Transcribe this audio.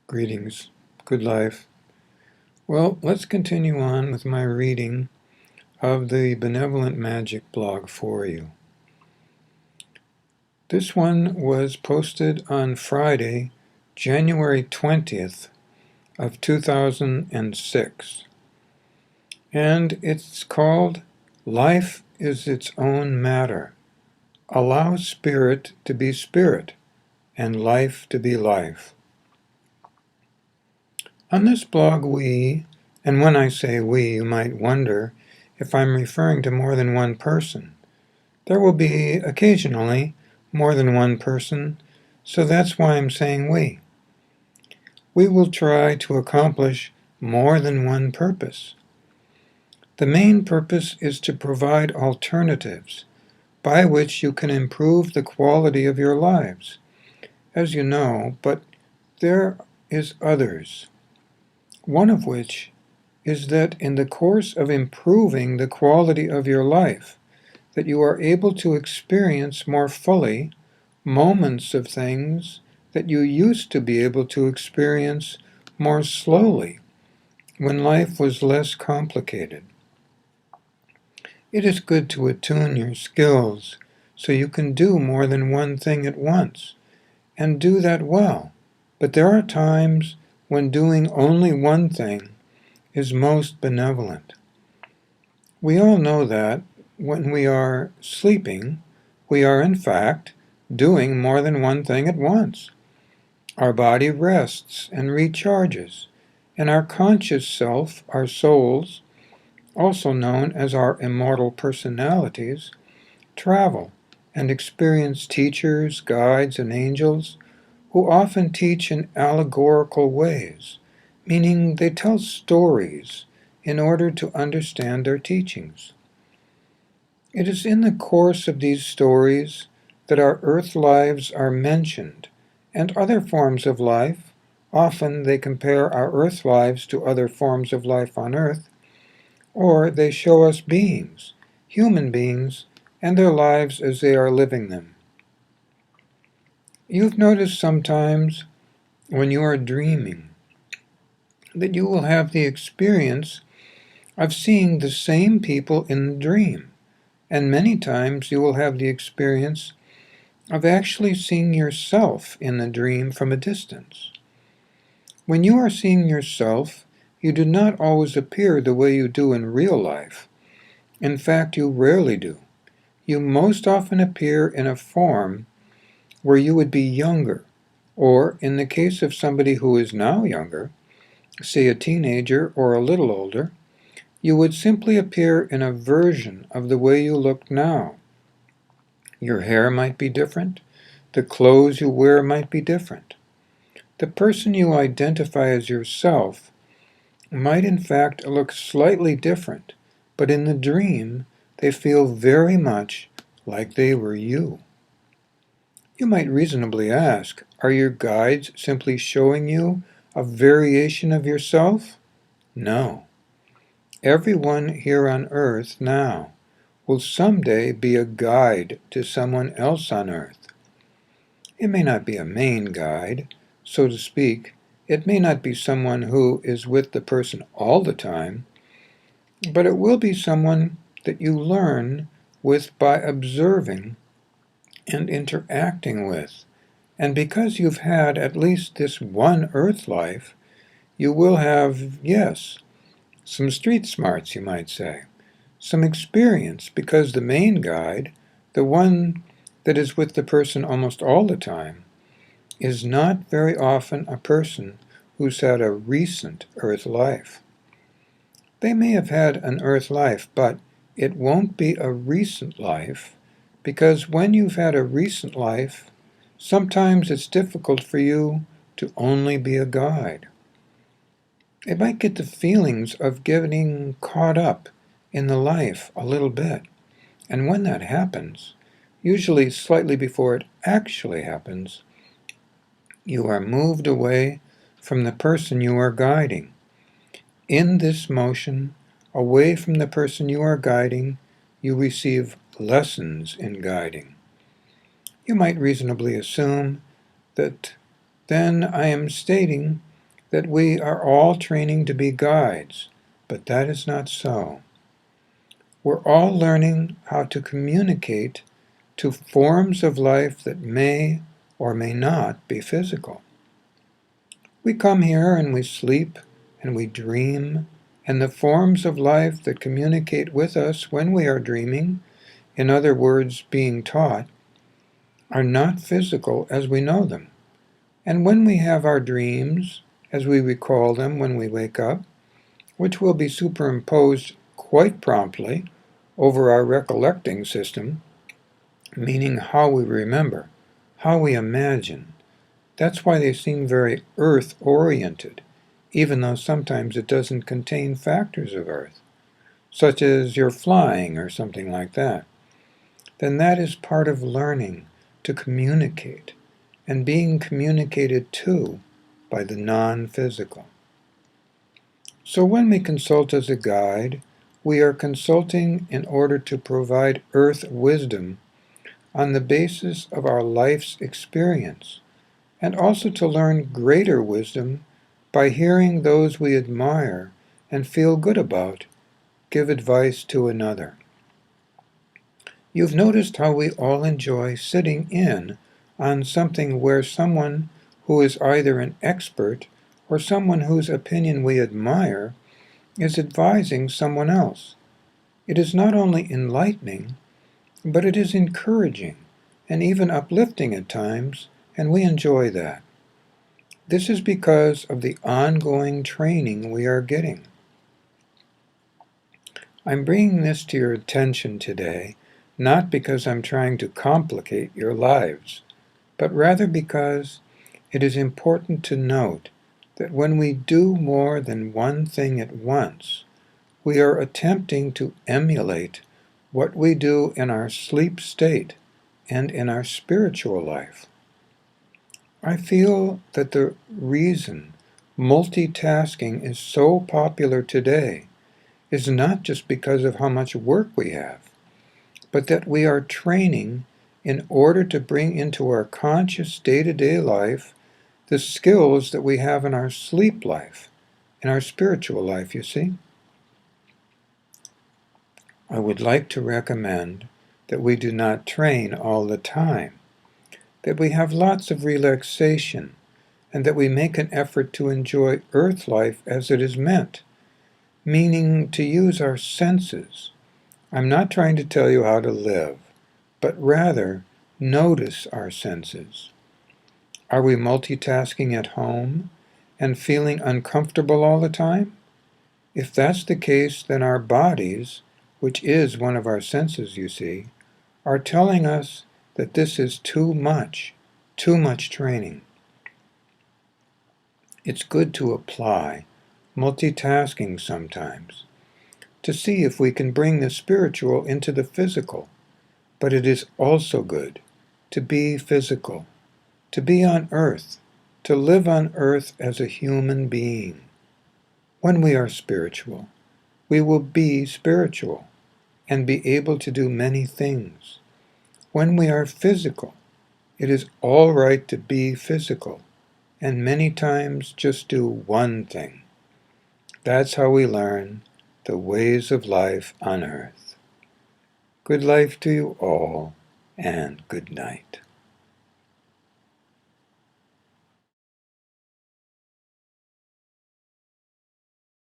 Greetings. Good life. Well, let's continue on with my reading of the Benevolent Magic blog for you. This one was posted on Friday, January 20th of 2006. And it's called Life is Its Own Matter. Allow Spirit to be Spirit and Life to be Life. On this blog and when I say we, you might wonder if I'm referring to more than one person. There will be occasionally more than one person, so that's why I'm saying we. We will try to accomplish more than one purpose. The main purpose is to provide alternatives by which you can improve the quality of your lives, as you know, but there is others. One of which is that in the course of improving the quality of your life, that you are able to experience more fully moments of things that you used to be able to experience more slowly when life was less complicated. It is good to attune your skills so you can do more than one thing at once, and do that well, but there are times when doing only one thing is most benevolent. We all know that when we are sleeping, we are in fact doing more than one thing at once. Our body rests and recharges, and our conscious self, our souls, also known as our immortal personalities, travel and experience teachers, guides, and angels who often teach in allegorical ways, meaning they tell stories in order to understand their teachings. It is in the course of these stories that our earth lives are mentioned, and other forms of life. Often they compare our earth lives to other forms of life on earth, or they show us beings, human beings, and their lives as they are living them. You've noticed sometimes when you are dreaming that you will have the experience of seeing the same people in the dream, and many times you will have the experience of actually seeing yourself in the dream from a distance. When you are seeing yourself, you do not always appear the way you do in real life. In fact, you rarely do. You most often appear in a form where you would be younger, or in the case of somebody who is now younger, say a teenager or a little older, you would simply appear in a version of the way you look now. Your hair might be different, the clothes you wear might be different. The person you identify as yourself might in fact look slightly different, but in the dream they feel very much like they were you. You might reasonably ask, are your guides simply showing you a variation of yourself? No. Everyone here on earth now will someday be a guide to someone else on earth. It may not be a main guide, so to speak. It may not be someone who is with the person all the time, but it will be someone that you learn with by observing and interacting with. And because you've had at least this one earth life, you will have, yes, some street smarts, you might say, some experience, because the main guide, the one that is with the person almost all the time, is not very often a person who's had a recent earth life. They may have had an earth life, but it won't be a recent life, because when you've had a recent life, sometimes it's difficult for you to only be a guide. It might get the feelings of getting caught up in the life a little bit. And when that happens, usually slightly before it actually happens, you are moved away from the person you are guiding. In this motion, away from the person you are guiding, you receive lessons in guiding. You might reasonably assume that then I am stating that we are all training to be guides, but that is not so. We're all learning how to communicate to forms of life that may or may not be physical. We come here and we sleep and we dream, and the forms of life that communicate with us when we are dreaming, in other words, being taught, are not physical as we know them. And when we have our dreams, as we recall them when we wake up, which will be superimposed quite promptly over our recollecting system, meaning how we remember, how we imagine. That's why they seem very earth-oriented, even though sometimes it doesn't contain factors of earth, such as you're flying or something like that. Then that is part of learning to communicate and being communicated to by the non-physical. So when we consult as a guide, we are consulting in order to provide earth wisdom on the basis of our life's experience, and also to learn greater wisdom by hearing those we admire and feel good about give advice to another. You've noticed how we all enjoy sitting in on something where someone who is either an expert or someone whose opinion we admire is advising someone else. It is not only enlightening, but it is encouraging and even uplifting at times, and we enjoy that. This is because of the ongoing training we are getting. I'm bringing this to your attention today, not because I'm trying to complicate your lives, but rather because it is important to note that when we do more than one thing at once, we are attempting to emulate what we do in our sleep state and in our spiritual life. I feel that the reason multitasking is so popular today is not just because of how much work we have, but that we are training in order to bring into our conscious day-to-day life the skills that we have in our sleep life, in our spiritual life, you see. I would like to recommend that we do not train all the time, that we have lots of relaxation, and that we make an effort to enjoy earth life as it is meant, meaning to use our senses. I'm not trying to tell you how to live, but rather notice our senses. Are we multitasking at home and feeling uncomfortable all the time? If that's the case, then our bodies, which is one of our senses, you see, are telling us that this is too much training. It's good to apply multitasking sometimes to see if we can bring the spiritual into the physical, but it is also good to be physical, to be on earth, to live on earth as a human being. When we are spiritual, we will be spiritual and be able to do many things. When we are physical, it is all right to be physical, and many times just do one thing. That's how we learn the ways of life on earth. Good life to you all, and good night.